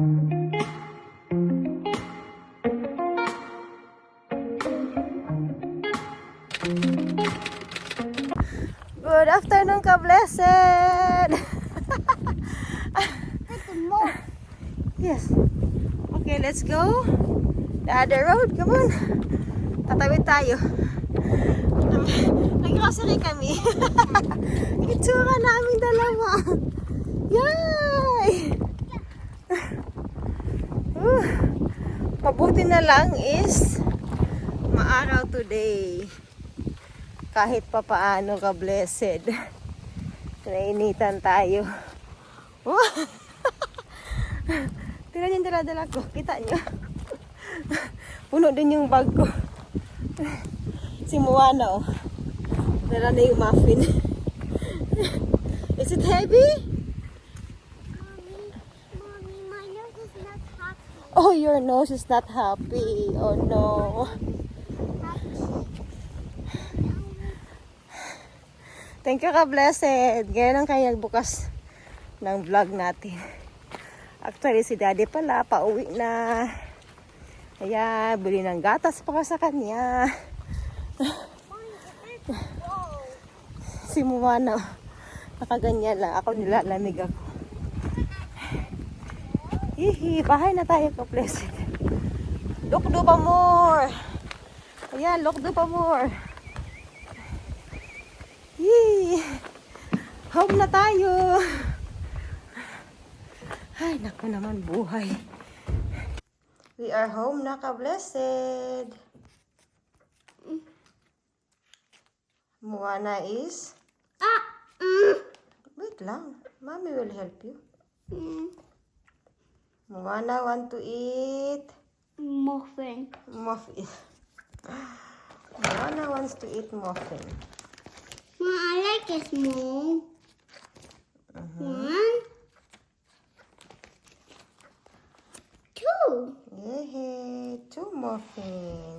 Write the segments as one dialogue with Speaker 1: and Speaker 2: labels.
Speaker 1: Good afternoon, ka-blessed! Yes. Okay, let's go. The other road, come on. Tatawid tayo. Nag-grocery kami. Itsura namin dalawa. Yay! Mabuti na lang is maaraw today. Kahit pa paano, ka-blessed. Nainitan tayo. Tignan yung dala-dala ko. Kita nyo? Puno din yung bag ko. Si Moana, oh. Dala na yung muffin. Is it heavy?
Speaker 2: Mommy, my nose is not happy.
Speaker 1: Oh, your nose is not happy. Oh, no. Thank you, ka-blessed. Ganyan ang kaya bukas ng vlog natin. Actually, si Daddy pala, pauwi na. Kaya, bili ng gatas pa sa kanya. Si Moana, nakaganyan lang. Ako nilalamig ako. Hihi, bahay na tayo, ka-blessed. Look do pa more. Ayan, look do pa more. Yee! Home na tayo! Ay, naku naman buhay. We are home na, ka-blessed. Moana is? Wait lang. Mommy will help you. Moana want to eat?
Speaker 2: Muffin.
Speaker 1: Muffin. Moana wants to eat muffin.
Speaker 2: Mom, I like it small. One. Two.
Speaker 1: Yay! 2 muffin.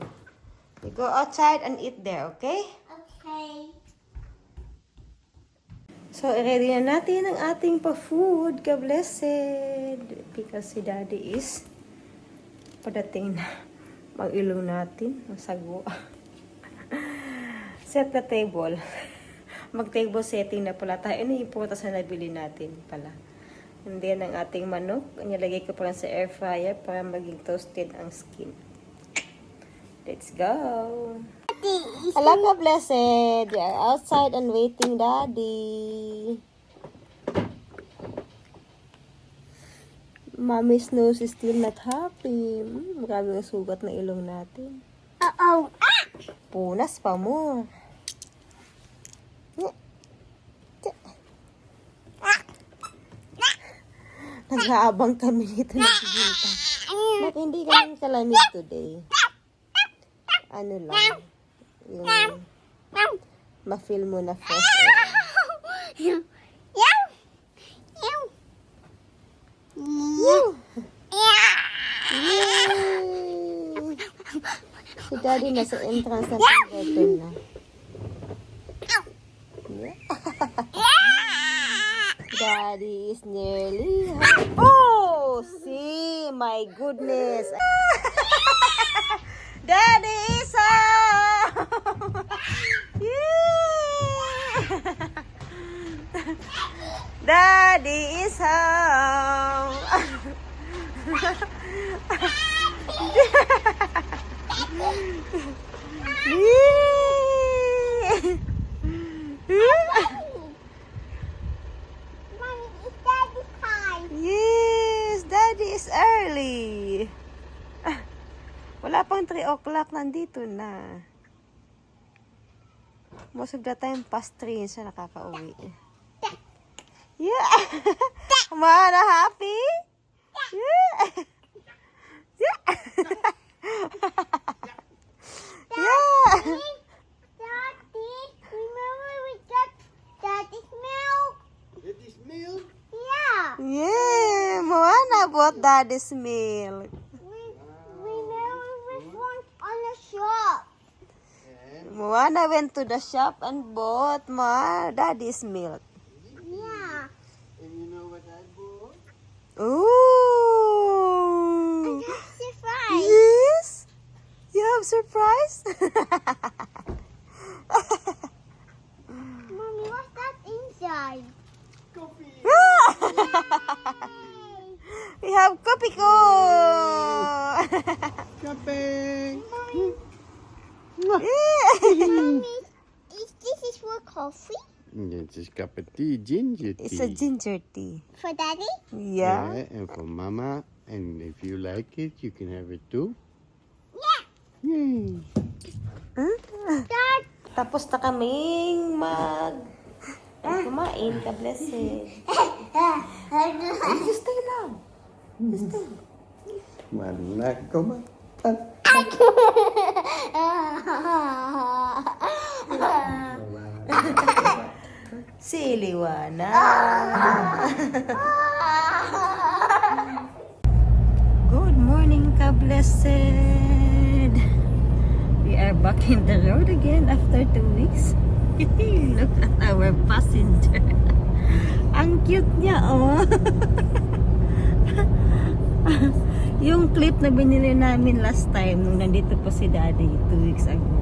Speaker 1: You go outside and eat there, okay?
Speaker 2: Okay.
Speaker 1: So, ready na natin ang ating pa-food, ka-blessed. Because si Daddy is padating na. Mag-ilong natin. Ang sagwa. Set the table. Mag-table setting na pala tayo. Ano yung prutas na nabili natin pala. And then, ang ating manok. Nilagay ko pala sa air fryer para maging toasted ang skin. Let's go! Hello, ka-blessed! We are outside and waiting, Daddy. Mommy's nose is still not happy. Marami ang sugat na ilong natin.
Speaker 2: Uh-oh.
Speaker 1: Punas pa mo. Nag-aabang kami nito ng sigilta. Bakit hindi kami kalamig today? Ano lang. Yung ma-feel mo na fresh air. Yay! Si Daddy nasa entrance na pang-bottom na. Daddy is nearly home. Oh! See? My goodness. Daddy is home! Yeah! Daddy is home!
Speaker 2: Mommy, it's daddy time.
Speaker 1: Yes, Daddy is early. Wala pang 3 o'clock, nandito na. Most of the time, past 3 siya nakakauwi. Yeah! Mana, happy? Yeah! Yeah! Yeah!
Speaker 2: Daddy, remember we got daddy's milk?
Speaker 3: Daddy's milk?
Speaker 2: Yeah.
Speaker 1: Yeah! Moana bought Daddy's milk.
Speaker 2: Remember we went on a shop.
Speaker 1: Moana went to the shop and bought Daddy's milk.
Speaker 2: Yeah.
Speaker 3: And you know what I bought?
Speaker 1: Ooh! Yes.
Speaker 2: Mommy, what's that inside?
Speaker 1: We have coffee ko.
Speaker 3: Shopping!
Speaker 2: Mommy, this is for coffee?
Speaker 3: It's a cup of tea, ginger tea.
Speaker 1: It's a ginger tea.
Speaker 2: For daddy?
Speaker 1: Yeah.
Speaker 3: And for mama. And if you like it, you can have it too.
Speaker 2: Yeah.
Speaker 3: Yay!
Speaker 2: Dad.
Speaker 1: Tapos na kaming kumain. God bless it. Just stay lang. Just stay.
Speaker 3: Mana kumatan.
Speaker 1: Si Liwana. Good morning, ka blessed. We are back in the road again after 2 weeks. Look at our passenger. Ang cute niya, oh. Yung clip na binili namin last time nung nandito po si Daddy 2 weeks ago.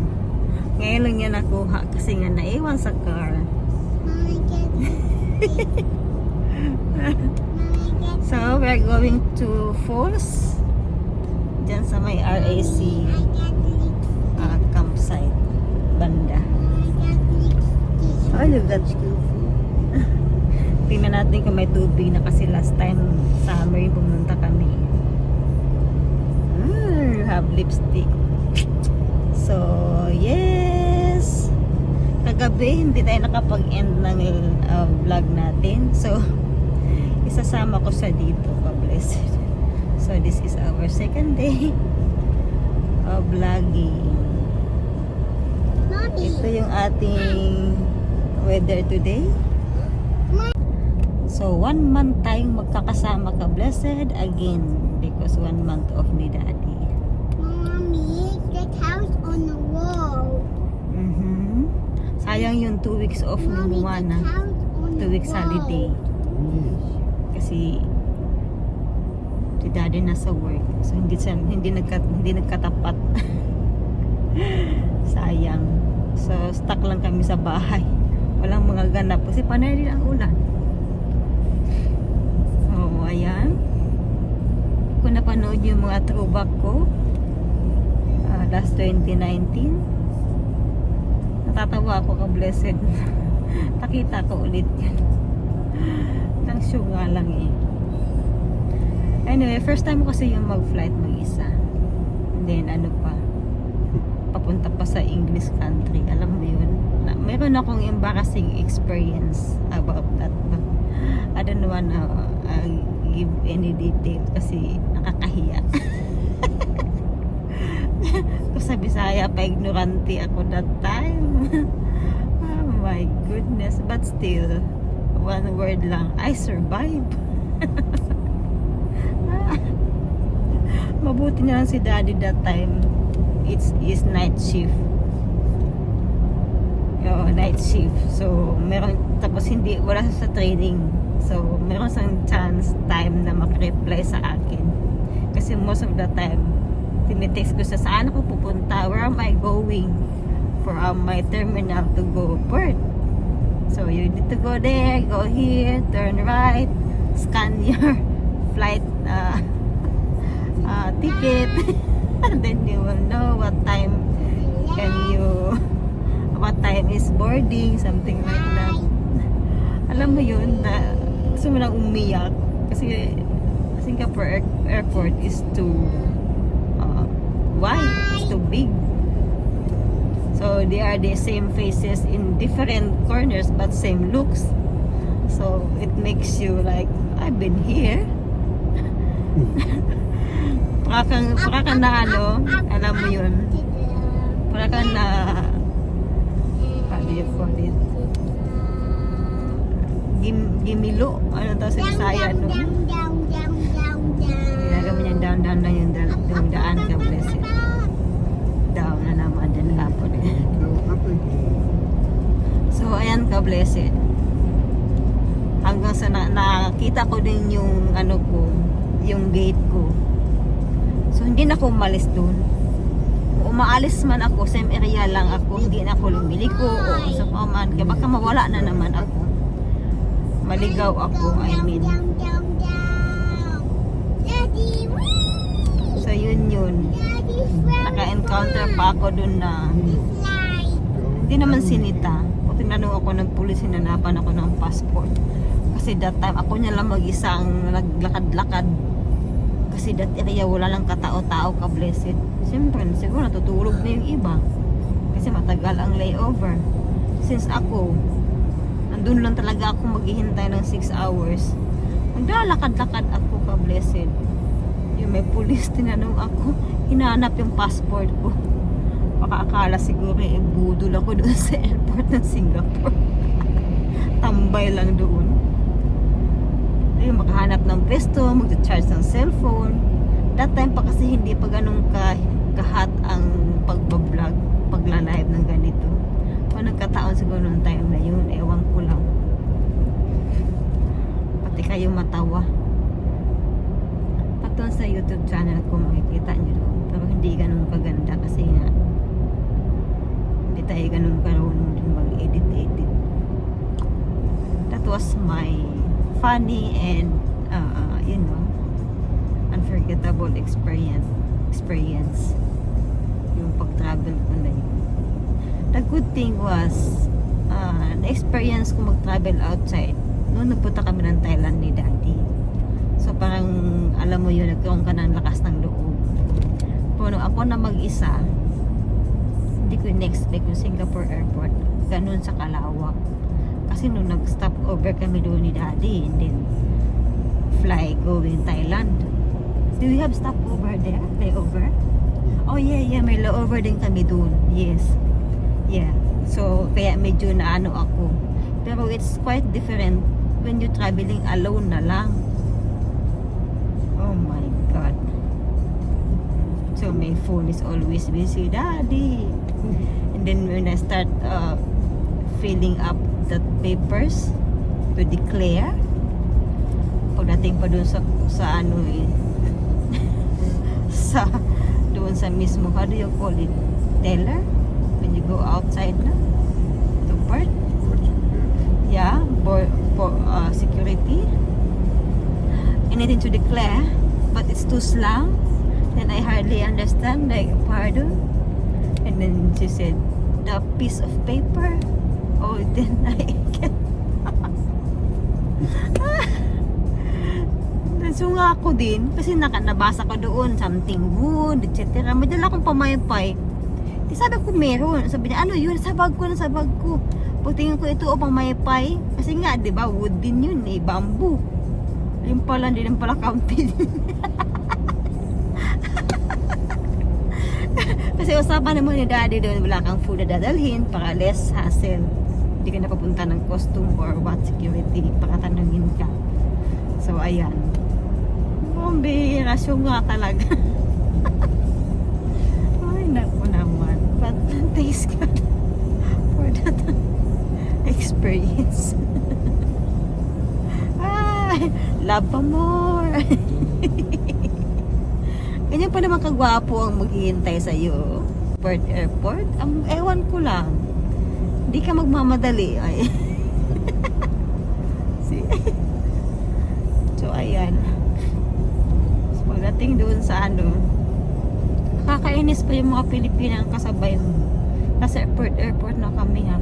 Speaker 1: Ngayon lang niya nakuha kasi nga naiwan sa car.
Speaker 2: Mommy, get it.
Speaker 1: So, we're going to Falls. Diyan sa may RAC
Speaker 2: I get lipstick.
Speaker 1: campsite. Banda.
Speaker 2: I get lipstick.
Speaker 1: Oh, look at tingnan natin kung may tubig na kasi last time summer yung pumunta kami. You have lipstick. So, yes! Kagabi, hindi tayo nakapag-end ng vlog natin. So, isasama ko sa dito, ka-blessed. So, this is our second day of vlogging.
Speaker 2: Mommy.
Speaker 1: Ito yung ating weather today. So, 1 month tayong magkakasama, ka-blessed, again. Because 1 month off ni Daddy.
Speaker 2: Mommy, that house on the wall.
Speaker 1: Sayang yung 2 weeks off ni
Speaker 2: Mommy,
Speaker 1: Moana.
Speaker 2: that house on
Speaker 1: 2
Speaker 2: the
Speaker 1: weeks
Speaker 2: wall.
Speaker 1: holiday. Kasi si Daddy nasa work. So, hindi nagkatapat. Sayang. So, stuck lang kami sa bahay. Walang mga ganap. Kasi panay din ang ulan. So, ayan. Kung napanood yung mga throwback ko, last 2019, natatawa ako, ka-blessed. Nakita ko ulit yan. Nang syunga lang eh. Anyway, first time ko kasi yung mag-flight mag-isa. And then ano pa, papunta pa sa English country. Alam mo yun? Meron akong embarrassing experience about that. But I don't wanna give any detail kasi nakakahiya. Kung sa Bisaya pa ignorante ako that time. Oh my goodness. But still, one word lang, I survived. Mabuti na lang si Daddy that time. It's night shift. Night shift. So, tapos wala sa training. So, meron siyang chance, time na mag-reply sa akin. Kasi most of the time, tinitext ko sa saan ako pupunta, where am I going from my terminal to go Perth. So, you need to go there, go here, turn right, scan your flight ticket. And then you will know what time is boarding, something like that. Alam mo yun, na gusto mo lang umiyak kasi Singapore airport is too wide, it's too big. So they are the same faces in different corners but same looks. So it makes you like, I've been here. Para kang na ano, alam mo yun, para kang na, how do you call it? Gimilo, ano daw sa Bisaya, no? Ginagawa niya down yung daan, ka bless it. Down na naman din hapon eh. So ayan, ka bless it. Hanggang sa nakita ko din yung ano ko, yung gate ko. So hindi na ako umalis doon. umaalis man ako, same area lang ako, hindi na ako lumiliko o sa paman, kaya baka mawala na naman ako. Maligaw ako, I mean.
Speaker 2: Down. Daddy, whee!
Speaker 1: So yun.
Speaker 2: Daddy's very
Speaker 1: Naka-encounter pa ako dun na
Speaker 2: slide.
Speaker 1: hindi naman sinita. O tinanong ako ng pulis, hinanapan ako ng passport. Kasi that time, ako niya lang mag-isa ang naglakad-lakad. Kasi that area wala lang katao-tao ka blessed. Siyempre, siguro natutulog na yung iba. Kasi matagal ang layover. Since ako, nandun lang talaga ako maghihintay ng 6 hours. Naglalakad-lakad ako ka blessed. Yung may pulis, tinanong ako, hinanap yung passport ko. Baka akala siguro budol ako doon sa airport ng Singapore. Tambay lang doon. Yung makahanap ng pwesto, mag-charge ng cellphone. That time pa kasi hindi pa ganun kahat ang pagbablog, pagla-live ng ganito. Kung nagkataon siguro noong time na yun, ewan ko lang. Pati kayo matawa. Patun sa YouTube channel ko, makikita nyo doon. Pero hindi ganun kaganda kasi nga hindi tayo ganun karunong din mag-edit. That was my funny and unforgettable experience yung pag-travel ko na yun. The good thing was na-experience ko mag-travel outside noon nagpunta kami ng Thailand ni Daddy. So parang alam mo yun, nagkaroon ka ng lakas ng loob. Pero ako na mag-isa, hindi ko in-expect yung Singapore airport ganun sa kalawak. Kasi nung nag-stop over kami doon ni Daddy and then fly going Thailand. Do we have stop over there? Layover? Oh yeah, may layover din kami doon. Yes. Yeah. So kaya medyo na ano ako. Pero it's quite different when you're traveling alone na lang. Oh my God. So my phone is always busy, Daddy. And then when I start filling up the papers to declare, pagdating pa dun sa ano sa doon sa mismo, how do you call it, teller, when you go outside na to port, yeah, for security, anything to declare, but it's too slang, then I hardly understand, like, pardon, and then she said the piece of paper. Oh, then I get nasunga ako din kasi nabasa ko doon something wood, etc. May dala akong pamaypay. Di sabi ko meron. Sabi niya, ano yun? Sa bag ko. Pagtingin ko ito, pamaypay. Kasi nga, di ba, wood din yun eh, bamboo. Yung pala, hindi lang pala kaunti din. Kasi usapan naman ni Daddy doon, wala kang food na dadalhin para less hassle. Hindi ka napapunta ng costume or what security, pakatanungin ka. So, ayan. Bihira, nga talaga. Ay, naku naman. But thanks God for that experience. Ay, love pa more. Ganyan pa naman kagwapo ang maghihintay sa'yo. Airport? Ang ewan ko lang. Hindi ka magmamadali. Ay. So, ayan. Pagdating doon sa ano, kakainis pa yung mga Pilipinang kasabay mo. Nasa airport na kami ha.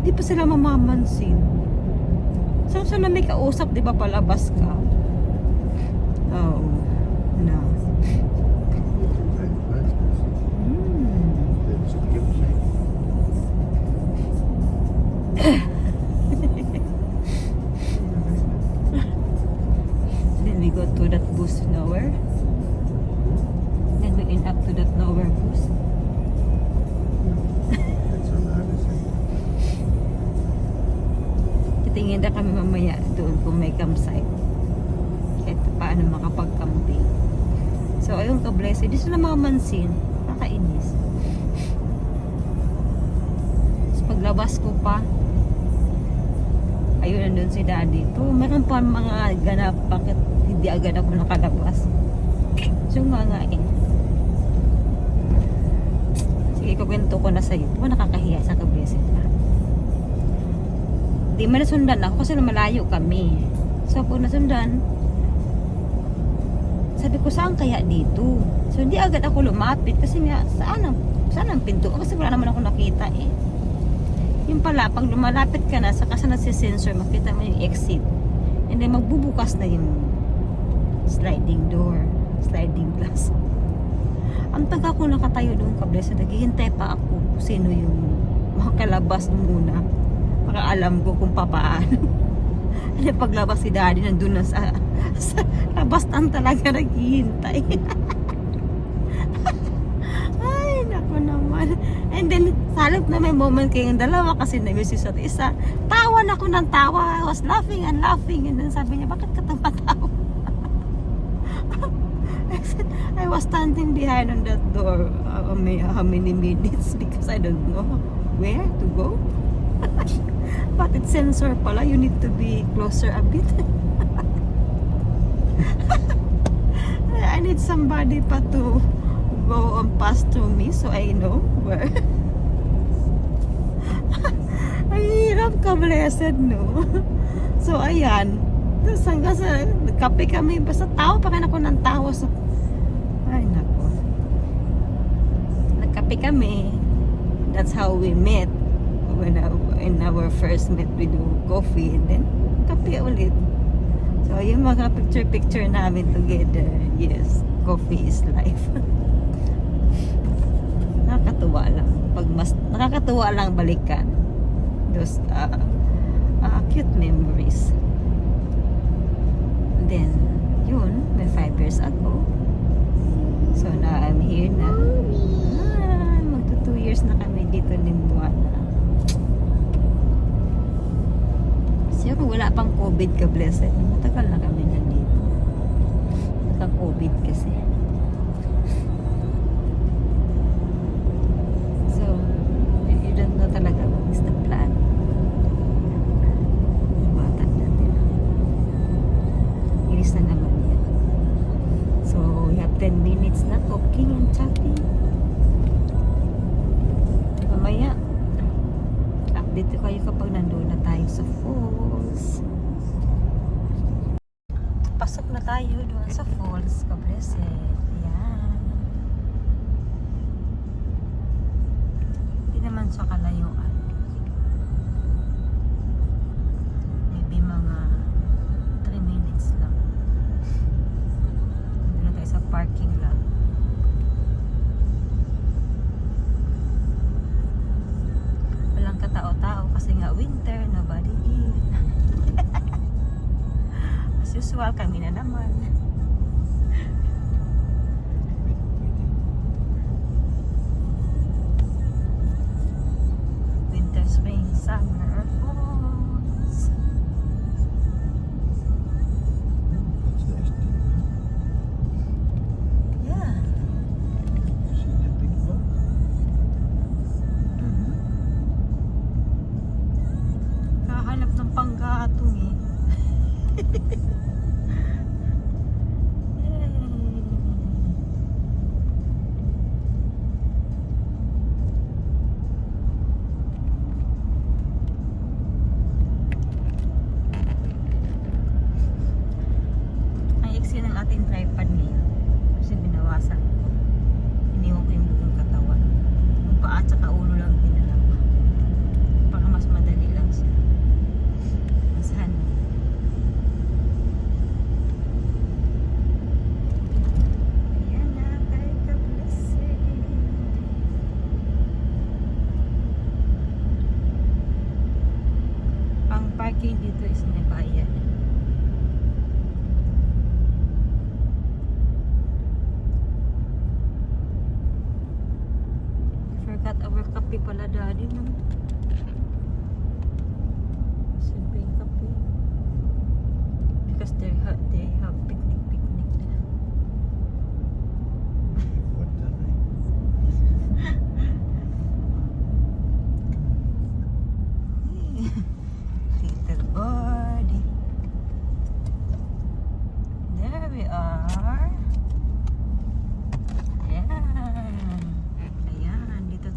Speaker 1: Di pa sila mamamansin. Saan sila may kausap, di ba palabas ka? Oh, no. Then we go to that bus nowhere. Then we end up to that nowhere bus. Titingin na kami mamaya doon kung may campsite. Kahit paano makapag-camping. So ayun ka-blessed. Hindi sila mamansin. Nakainis. So paglabas ko pa, ayun, nandun si Daddy. To, meron pa mga ganap, bakit hindi agad ako nakalabas. So nga eh. ikukwento ko na sa'yo. Diba nakakahiya sa kabreset pa? Di man nasundan ako kasi malayo kami. So pag nasundan, sabi ko saan kaya dito? So hindi agad ako lumapit kasi nga saan ang pinto? Kasi wala naman ako nakita eh. Yung pala, pag lumalapit ka na, saka sa nagsisensor, makita mo yung exit. And then magbubukas na yung sliding door, sliding glass. Ang taga ko nakatayo doon kablesa, naghihintay pa ako kung sino yung makalabas muna para alam ko kung papaano. Ano paglabas si daddy nandun na sa labas lang talaga naghihintay. Ay naku naman. And then salip na may moment kayong dalawa kasi na-miss sa isa. Tawan ako ng tawa. I was laughing and laughing, and then sabi niya, bakit ka tumatawa? I was standing behind on that door how many minutes because I don't know where to go. But it's sensor pala, you need to be closer a bit. I need somebody pa to go on past through me so I know where. Ang hirap ka, blessed, no? So ayan, tapos hanggang sa nagkape kami, basta tawa pa rin ako ng tawa. So ay nako, nagkape kami. That's how we met. In our first met, we do coffee and then kape ulit. So yung mga picture namin together, yes, coffee is life. Nakakatuwa lang nakakatuwa lang balikan those cute memories. Then yun, may 5 years ago. So now I'm here na. Magto 2 years na kami dito ni Moana. Siguro wala pang COVID ka, blessed. Matagal na kami nandito. Naka-COVID kasi. So, you don't know talaga what is the plan. Bata natin. Inis na naman yan. So, we have 10 minutes na talking and chatting. Mamaya, update ko kayo kapag nandoon na tayo sa falls. Pasok na tayo doon sa falls, kablese. Ayan. Hindi naman siya kalayuan. Maybe mga 3 minutes lang. Doon na tayo sa parking lang. Walang katao-tao kasi nga winter, nobody in. As usual, kami na naman. Winter, spring, summer, falls. Yeah. Kahanap ng panggatong eh. Ang iksi ng ating tripod ngayon kasi binawasan ko. Iniwan ko yung buong katawan. Yung paa at saka ulo lang dinala ko. Para mas madali lang siya. Masahan. Ayan na, kay ka-blessed. Ang parking dito is may bayad. Forgot our kape pala, daddy, no? Simpleng kape. Because they have picnic there. Little birdie. There we are. Ayan. Ayan, dito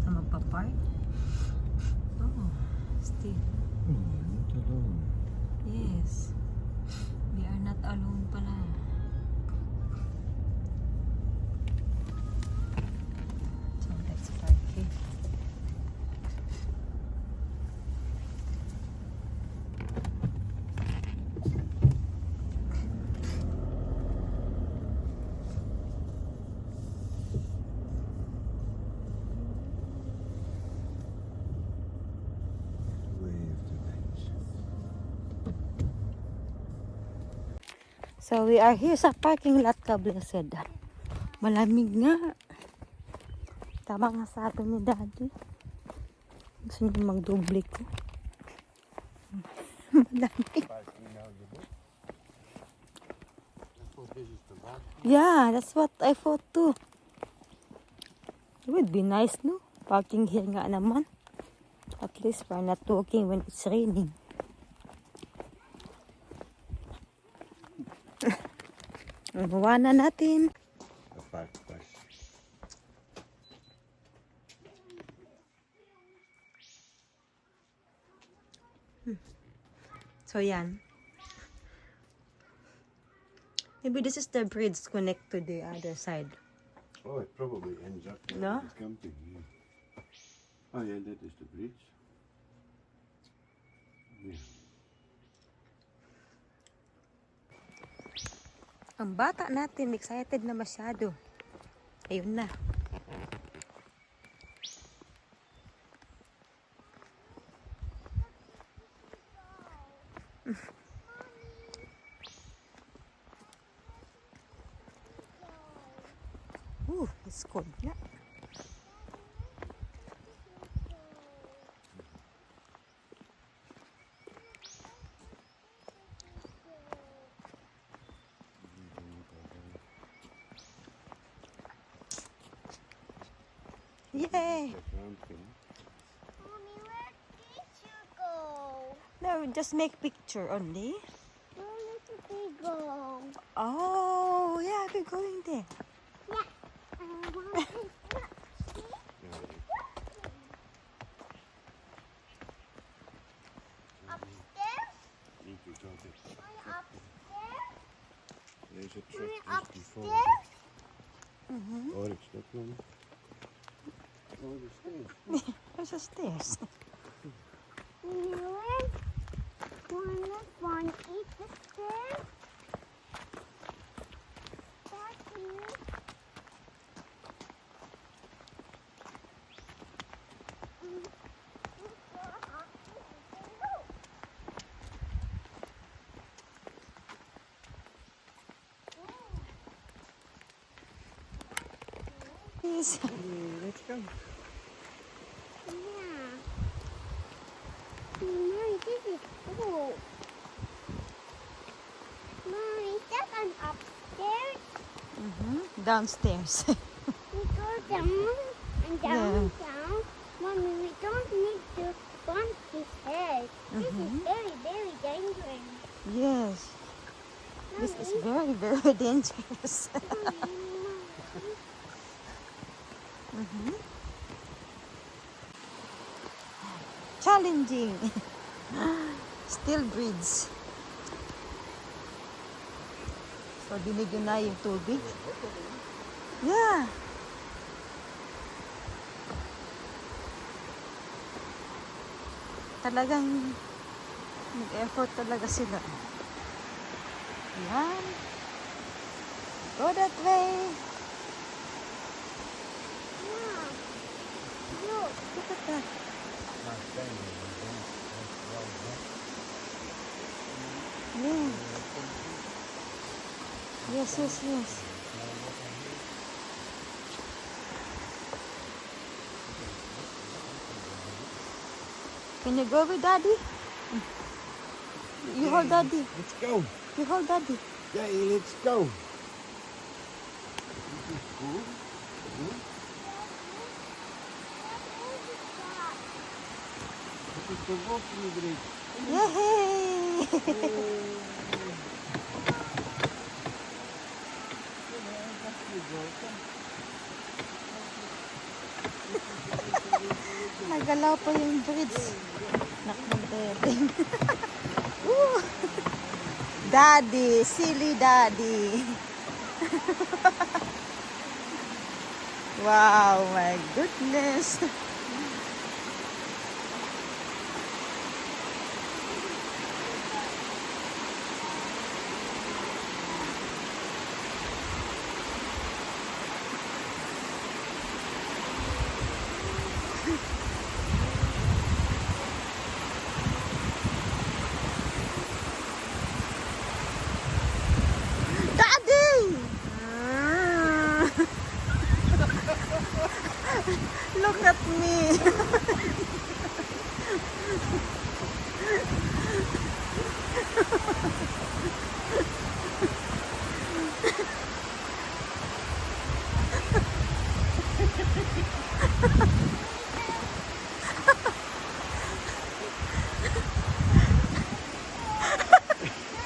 Speaker 1: So we are here sa parking lot ka, Blessed. Malamig nga. Tama nga sabi ni Daddy. Gusto niyo magdoble ko. Malamig. Yeah, that's what I thought too. It would be nice, no? Parking here nga naman. At least we're not walking when it's raining. Ang gawa na natin.
Speaker 3: The park bus.
Speaker 1: So yan. Maybe this is the bridge connect to the other side.
Speaker 3: Oh, it probably ends up there
Speaker 1: No?
Speaker 3: with the camping. Yeah. Oh yeah, that is the bridge. Yeah.
Speaker 1: Ang bata natin, excited na masyado. Ayun na. It's cold na. Yay!
Speaker 2: Mommy, where did you go?
Speaker 1: No, just make picture only.
Speaker 2: Where did we go?
Speaker 1: Oh, yeah, we're going there.
Speaker 2: Yeah. Upstairs?
Speaker 3: Need to talk it.
Speaker 2: Upstairs?
Speaker 3: There's a
Speaker 2: Mommy,
Speaker 3: truck just before.
Speaker 2: upstairs?
Speaker 3: Oh, it's not one. Oh, the stairs.
Speaker 1: There's a stairs.
Speaker 2: One eat the stairs. Daddy.
Speaker 1: Yes.
Speaker 3: Let's go.
Speaker 2: Yeah. Mommy, this is cool. Mommy, is that an upstairs?
Speaker 1: Downstairs.
Speaker 2: We go down and down, down. Mommy, we don't need to bump his head. This is very, very dangerous.
Speaker 1: Yes. This is very, very dangerous. Challenging. Still breeds. So, dinig yun na yung tubig. Yeah. Talagang nag-effort talaga sila. Yan. Go that way.
Speaker 2: Yeah. Look.
Speaker 1: Look at that. Yeah. Yes, yes, yes. Can you go with Daddy? You hold Daddy.
Speaker 3: Let's go.
Speaker 1: You hold Daddy.
Speaker 3: Daddy, let's go. This is cool. This is the walking bridge.
Speaker 1: Yay! Nagalaw pa yung bridge. Nakagdating. Woo! Daddy, silly Daddy. Wow, my goodness. me.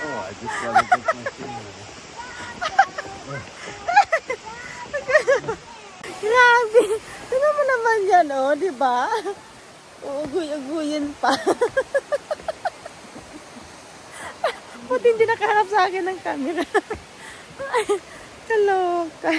Speaker 3: Oh, I just want to get my finger.
Speaker 1: Grabe. Tingnan mo naman yan, oh, di ba? Uuguy-uguyin pa. Buti hindi nakaharap sa akin ng camera. Ay, kaloka.